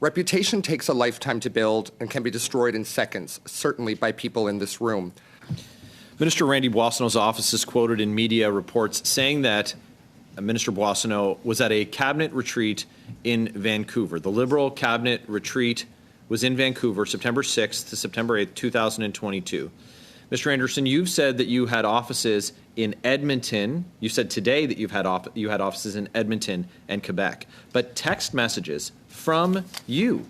Reputation takes a lifetime to build and can be destroyed in seconds, certainly by people in this room. Minister Randy Boissonnault's office is quoted in media reports saying that Minister Boissonnault was at a cabinet retreat in Vancouver. The Liberal cabinet retreat was in Vancouver, September 6th to September 8th, 2022. Mr. Anderson, you've said that you had offices in Edmonton. You said today that you had offices in Edmonton and Quebec. But text messages from you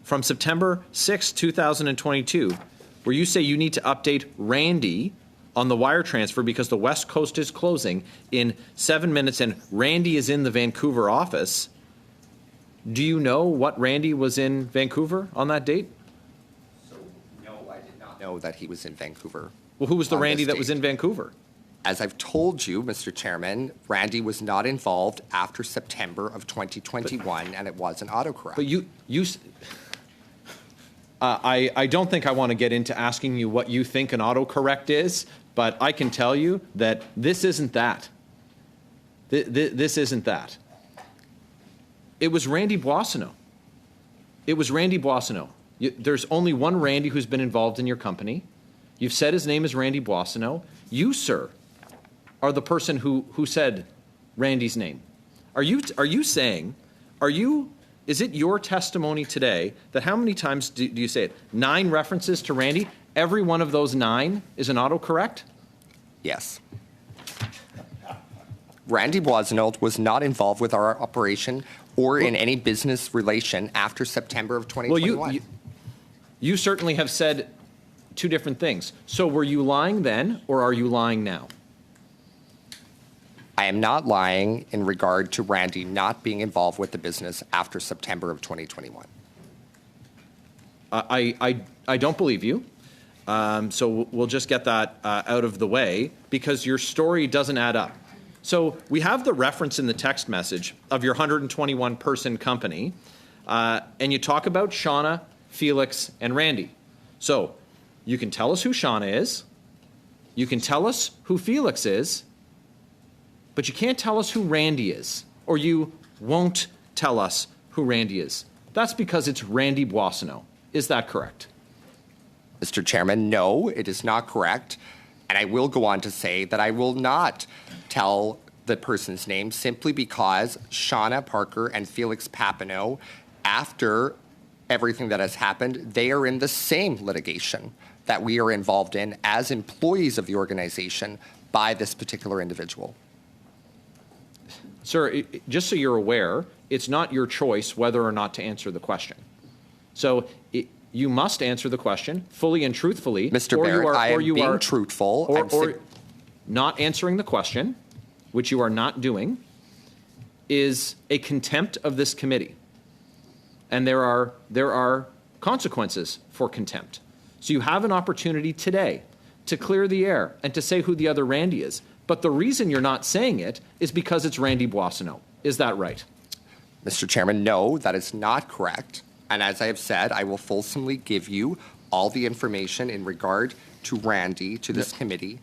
from September 6th, 2022, where you say you need to update Randy on the wire transfer because the West Coast is closing in 7 minutes and Randy is in the Vancouver office. Do you know what Randy was in Vancouver on that date? No, I did not know that he was in Vancouver. Well, who was the Randy that was in Vancouver? As I've told you, Mr. Chairman, Randy was not involved after September of 2021, and it was an autocorrect. But I don't think I want to get into asking you what you think an autocorrect is, but I can tell you that this isn't that. This isn't that. It was Randy Boissonnault. It was Randy Boissonnault. There's only one Randy who's been involved in your company. You've said his name is Randy Boissonnault. You, sir, are the person who said Randy's name. Is it your testimony today that how many times do you say it? 9 references to Randy? Every one of those 9 is an autocorrect? Yes. Randy Boissonnault was not involved with our operation or in any business relation after September of 2021. Well, you certainly have said 2 different things. So were you lying then, or are you lying now? I am not lying in regard to Randy not being involved with the business after September of 2021. I don't believe you. So we'll just get that out of the way because your story doesn't add up. So we have the reference in the text message of your 121-person company, and you talk about Shauna, Felix, and Randy. So you can tell us who Shauna is, you can tell us who Felix is, but you can't tell us who Randy is, or you won't tell us who Randy is. That's because it's Randy Boissonnault. Is that correct? Mr. Chairman, no, it is not correct. And I will go on to say that I will not tell the person's name simply because Shauna Parker and Felix Papineau, after everything that has happened, they are in the same litigation that we are involved in as employees of the organization by this particular individual. Sir, just so you're aware, it's not your choice whether or not to answer the question. So you must answer the question fully and truthfully. Mr. Barrett, I am being truthful. Or not answering the question, which you are not doing, is a contempt of this committee. And there are consequences for contempt. So you have an opportunity today to clear the air and to say who the other Randy is. But the reason you're not saying it is because it's Randy Boissonnault. Is that right? Mr. Chairman, no, that is not correct. And as I have said, I will fulsomely give you all the information in regard to Randy to this committee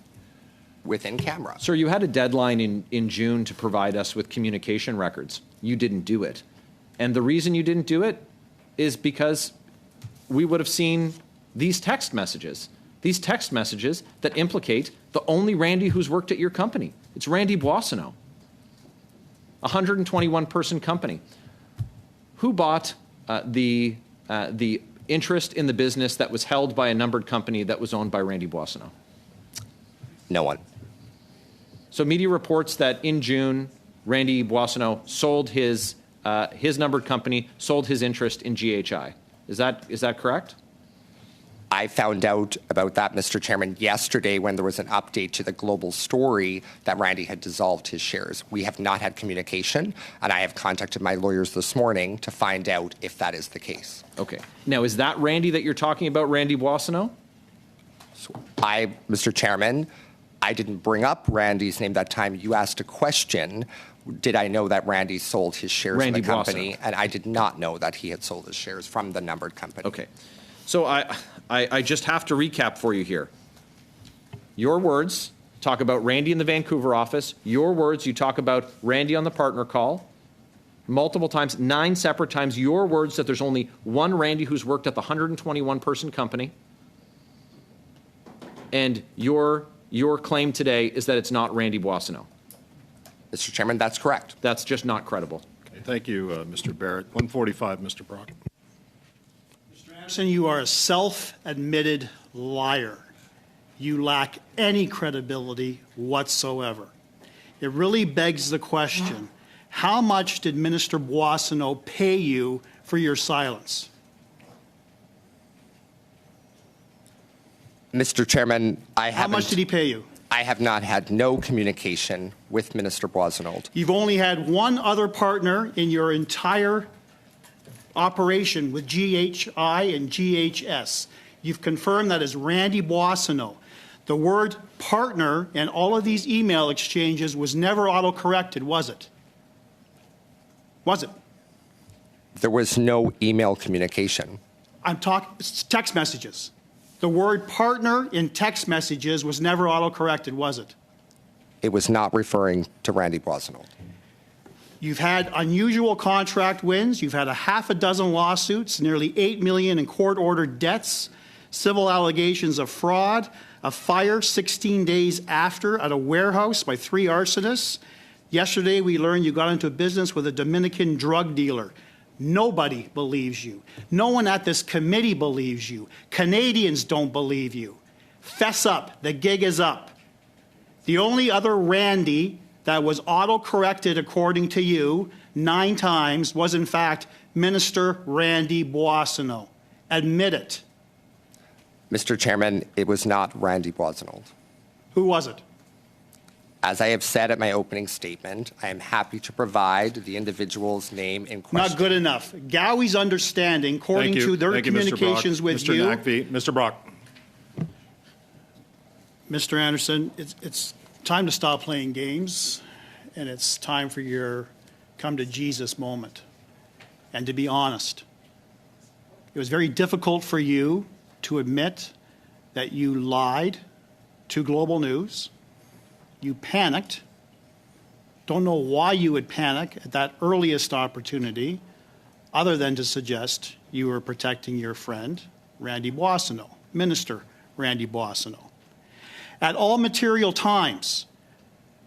within camera. Sir, you had a deadline in June to provide us with communication records. You didn't do it. And the reason you didn't do it is because we would have seen these text messages that implicate the only Randy who's worked at your company. It's Randy Boissonnault, a 121-person company. Who bought the interest in the business that was held by a numbered company that was owned by Randy Boissonnault? No one. So media reports that in June, Randy Boissonnault sold his numbered company, sold his interest in GHI. Is that correct? I found out about that, Mr. Chairman, yesterday when there was an update to the global story that Randy had dissolved his shares. We have not had communication, and I have contacted my lawyers this morning to find out if that is the case. Okay. Now, is that Randy that you're talking about, Randy Boissonnault? So Mr. Chairman, I didn't bring up Randy's name that time. You asked a question. Did I know that Randy sold his shares in the company? And I did not know that he had sold his shares from the numbered company. Okay. So I just have to recap for you here. Your words talk about Randy in the Vancouver office. Your words, you talk about Randy on the partner call. multiple times, 9 separate times, your words that there's only one Randy who's worked at the 121-person company, and your claim today is that it's not Randy Boissonnault. Mr. Chairman, that's correct. That's just not credible. Okay, thank you, Mr. Barrett. 145, Mr. Brock. Mr. Anderson, you are a self-admitted liar. You lack any credibility whatsoever. It really begs the question, how much did Minister Boissonnault pay you for your silence? Mr. Chairman, How much did he pay you? I have not had no communication with Minister Boissonnault. You've only had one other partner in your entire operation with GHI and GHS. You've confirmed that is Randy Boissonnault. The word partner in all of these email exchanges was never auto-corrected, was it? Was it? There was no email communication. I'm talking text messages. The word partner in text messages was never auto-corrected, was it? It was not referring to Randy Boissonnault. You've had unusual contract wins. You've had a half a dozen lawsuits, nearly $8 million in court-ordered debts, civil allegations of fraud, a fire 16 days after at a warehouse by 3 arsonists. Yesterday, we learned you got into business with a Dominican drug dealer. Nobody believes you. No one at this committee believes you. Canadians don't believe you. Fess up. The gig is up. The only other Randy that was auto-corrected, according to you, 9 times was, in fact, Minister Randy Boissonnault. Admit it. Mr. Chairman, it was not Randy Boissonnault. Who was it? As I have said at my opening statement, I am happy to provide the individual's name in question. Not good enough. Gowie's understanding, according to their communications with you. Mr. Naqvi, Mr. Brock. Mr. Anderson, it's time to stop playing games, and it's time for your come to Jesus moment. And to be honest, it was very difficult for you to admit that you lied to Global News. You panicked. Don't know why you would panic at that earliest opportunity, other than to suggest you were protecting your friend, Randy Boissonnault, Minister Randy Boissonnault. At all material times,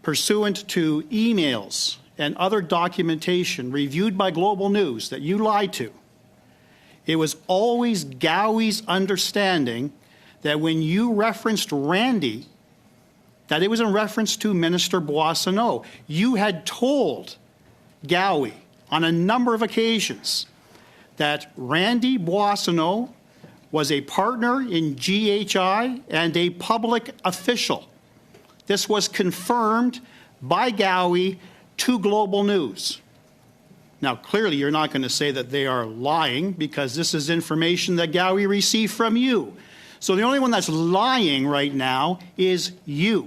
pursuant to emails and other documentation reviewed by Global News that you lied to, it was always Gowie's understanding that when you referenced Randy, that it was in reference to Minister Boissonnault. You had told Gowie on a number of occasions that Randy Boissonnault was a partner in GHI and a public official. This was confirmed by Gowie to Global News. Now, clearly, you're not going to say that they are lying because this is information that Gowie received from you. So the only one that's lying right now is you.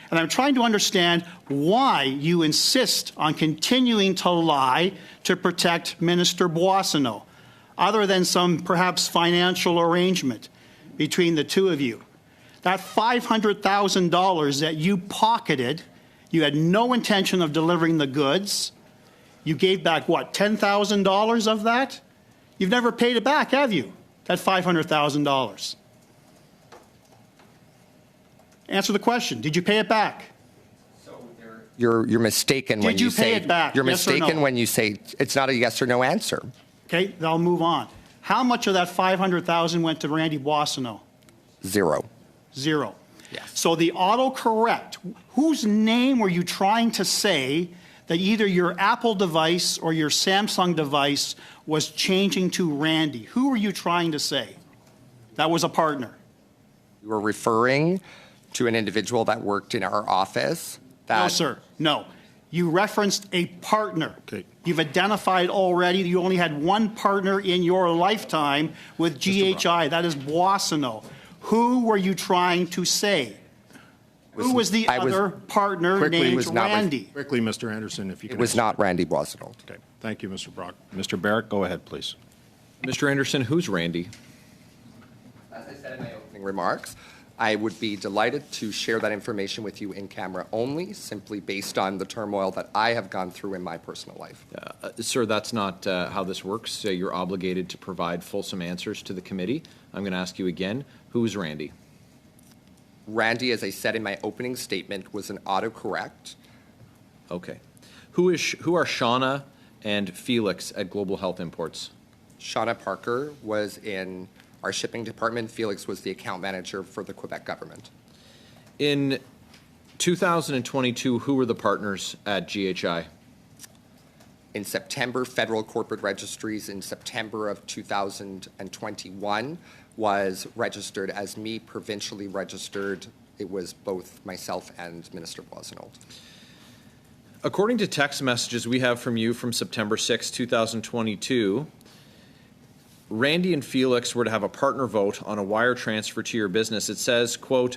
And I'm trying to understand why you insist on continuing to lie to protect Minister Boissonnault, other than some perhaps financial arrangement between the two of you. That $500,000 that you pocketed, you had no intention of delivering the goods. You gave back, what, $10,000 of that? You've never paid it back, have you, that $500,000? Answer the question. Did you pay it back? So you're mistaken when you say. Did you pay it back? You're Yes or mistaken no? when you say it's not a yes or no answer. Okay, then I'll move on. How much of that $500,000 went to Randy Boissonnault? 0. 0. Yes. So the autocorrect, whose name were you trying to say that either your Apple device or your Samsung device was changing to Randy? Who were you trying to say that was a partner? You were referring to an individual that worked in our office. No, sir. No. You referenced a partner. Okay. You've identified already you only had one partner in your lifetime with GHI. That is Boissonnault. Who were you trying to say? Who was the other partner named Randy? Quickly, Mr. Anderson, if you can. It was not Randy Boissonnault. Okay. Thank you, Mr. Brock. Mr. Barrett, go ahead, please. Mr. Anderson, who's Randy? As I said in my opening remarks, I would be delighted to share that information with you in camera only, simply based on the turmoil that I have gone through in my personal life. Sir, that's not how this works. You're obligated to provide fulsome answers to the committee. I'm going to ask you again, who is Randy? Randy, as I said in my opening statement, was an autocorrect. Okay. Who are Shauna and Felix at Global Health Imports? Shauna Parker was in our shipping department. Felix was the account manager for the Quebec government. In 2022, who were the partners at GHI? In September, Federal Corporate Registries in September of 2021 was registered as me, provincially registered. It was both myself and Minister Boissonnault. According to text messages we have from you from September 6, 2022, Randy and Felix were to have a partner vote on a wire transfer to your business. It says, quote,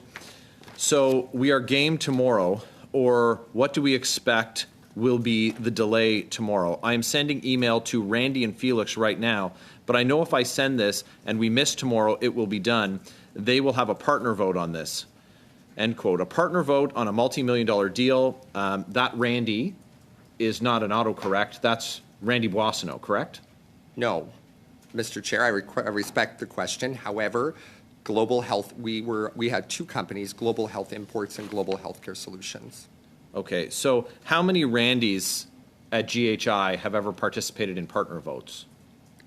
"So we are game tomorrow," or "What do we expect will be the delay tomorrow? I am sending email to Randy and Felix right now, but I know if I send this and we miss tomorrow, it will be done. They will have a partner vote on this." End quote. A partner vote on a multi-million-dollar deal. That Randy is not an autocorrect. That's Randy Boissonnault, correct? No. Mr. Chair, I respect the question. However, Global Health, we had two companies, Global Health Imports and Global Healthcare Solutions. Okay, so how many Randys at GHI have ever participated in partner votes?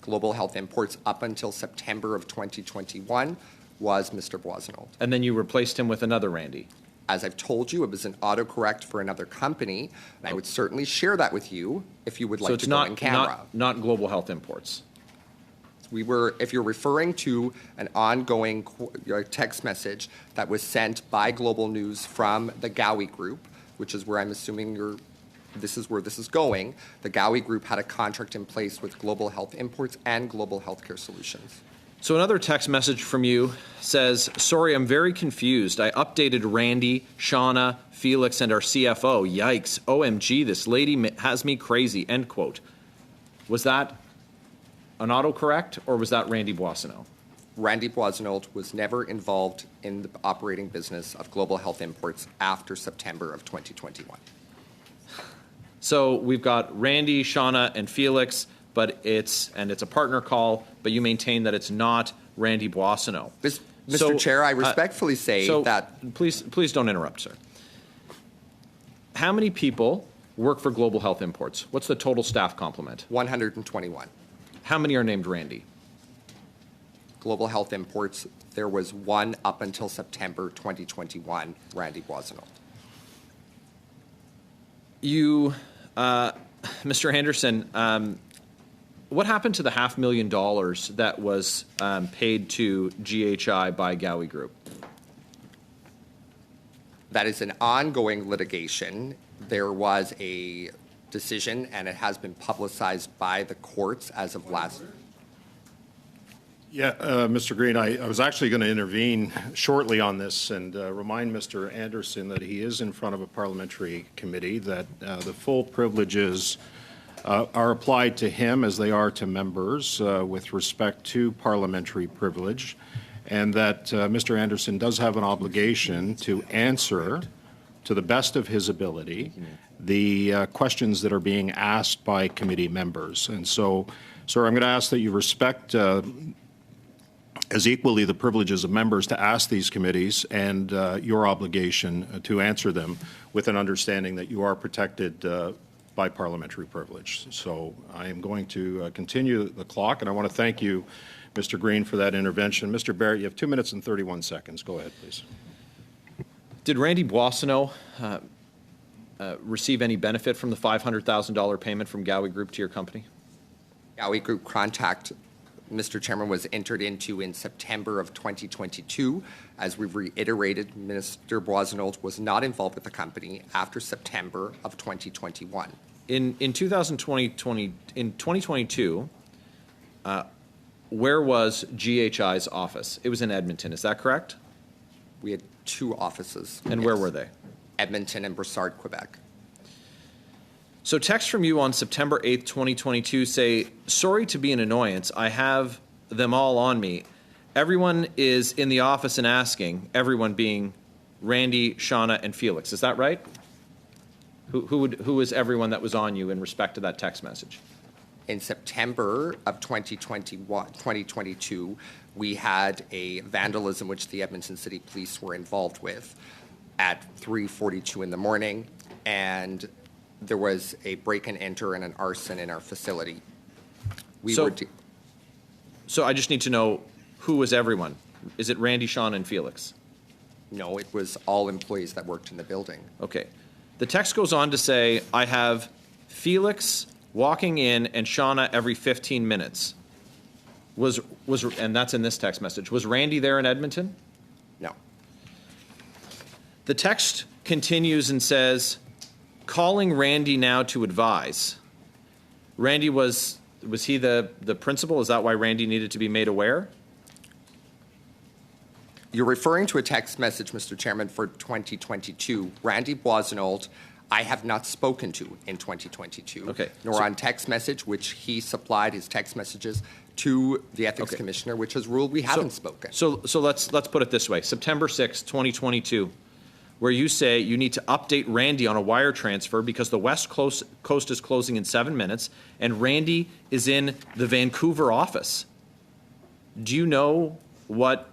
Global Health Imports up until September of 2021 was Mr. Boissonnault. And then you replaced him with another Randy. As I've told you, it was an autocorrect for another company, and I would certainly share that with you if you would like to go in camera. Not Global Health Imports. If you're referring to an ongoing text message that was sent by Global News from the Gowie Group, which is where I'm assuming this is where this is going, the Gowie Group had a contract in place with Global Health Imports and Global Healthcare Solutions. So another text message from you says, "Sorry, I'm very confused. I updated Randy, Shauna, Felix, and our CFO. Yikes. OMG, this lady has me crazy." End quote. Was that an autocorrect, or was that Randy Boissonnault? Randy Boissonnault was never involved in the operating business of Global Health Imports after September of 2021. So we've got Randy, Shauna, and Felix, but it's a partner call, but you maintain that it's not Randy Boissonnault. Mr. Chair, I respectfully say that... Please don't interrupt, sir. How many people work for Global Health Imports? What's the total staff complement? 121. How many are named Randy? Global Health Imports, there was one up until September 2021, Randy Boissonnault. You, Mr. Anderson, what happened to the $500,000 that was paid to GHI by Gowie Group? That is an ongoing litigation. There was a decision, and it has been publicized by the courts as of last. Yeah, Mr. Green, I was actually going to intervene shortly on this and remind Mr. Anderson that he is in front of a parliamentary committee, that the full privileges are applied to him as they are to members with respect to parliamentary privilege, and that Mr. Anderson does have an obligation to answer, to the best of his ability, the questions that are being asked by committee members. And so, sir, I'm going to ask that you respect as equally the privileges of members to ask these committees and your obligation to answer them with an understanding that you are protected by parliamentary privilege. So I am going to continue the clock, and I want to thank you, Mr. Green, for that intervention. Mr. Barrett, you have 2 minutes and 31 seconds. Go ahead, please. Did Randy Boissonnault receive any benefit from the $500,000 payment from Gowie Group to your company? Gowie Group contract, Mr. Chairman, was entered into in September of 2022. As we've reiterated, Minister Boissonnault was not involved with the company after September of 2021. In 2022, where was GHI's office? It was in Edmonton, is that correct? We had two offices. And where were they? Edmonton and Brossard, Quebec. So texts from you on September 8th, 2022 say, "Sorry to be an annoyance. I have them all on me. everyone is in the office and asking, everyone being Randy, Shauna, and Felix. Is that right? Who is everyone that was on you in respect to that text message? In September of 2022, we had a vandalism which the Edmonton City Police were involved with at 3:42 in the morning, and there was a break and enter and an arson in our facility. So I just need to know, who was everyone? Is it Randy, Shauna, and Felix? No, it was all employees that worked in the building. Okay. The text goes on to say, I have Felix walking in and Shauna every 15 minutes. And that's in this text message. Was Randy there in Edmonton? No. The text continues and says, calling Randy now to advise. Randy was he the principal? Is that why Randy needed to be made aware? You're referring to a text message, Mr. Chairman, for 2022. Randy Boissonnault, I have not spoken to in 2022. Okay. Nor on text message, which he supplied his text messages to the Ethics Commissioner, which has ruled we haven't spoken. So let's put it this way. September 6, 2022, where you say you need to update Randy on a wire transfer because the West Coast is closing in 7 minutes, and Randy is in the Vancouver office. Do you know what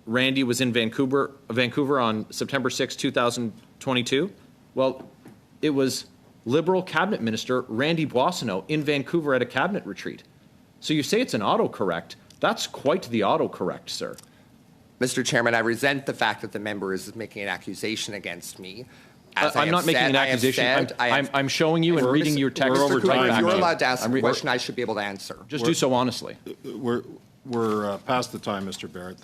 Randy was in Vancouver on September 6, 2022? Well, it was Liberal Cabinet Minister Randy Boissonnault in Vancouver at a cabinet retreat. So you say it's an autocorrect. That's quite the autocorrect, sir. Mr. Chairman, I resent the fact that the member is making an accusation against me. I'm not making an accusation. I'm showing you and reading your text. over time. If you're allowed to ask I'm a re- question, I should be able to answer. Just do so honestly. We're past the time, Mr. Barrett.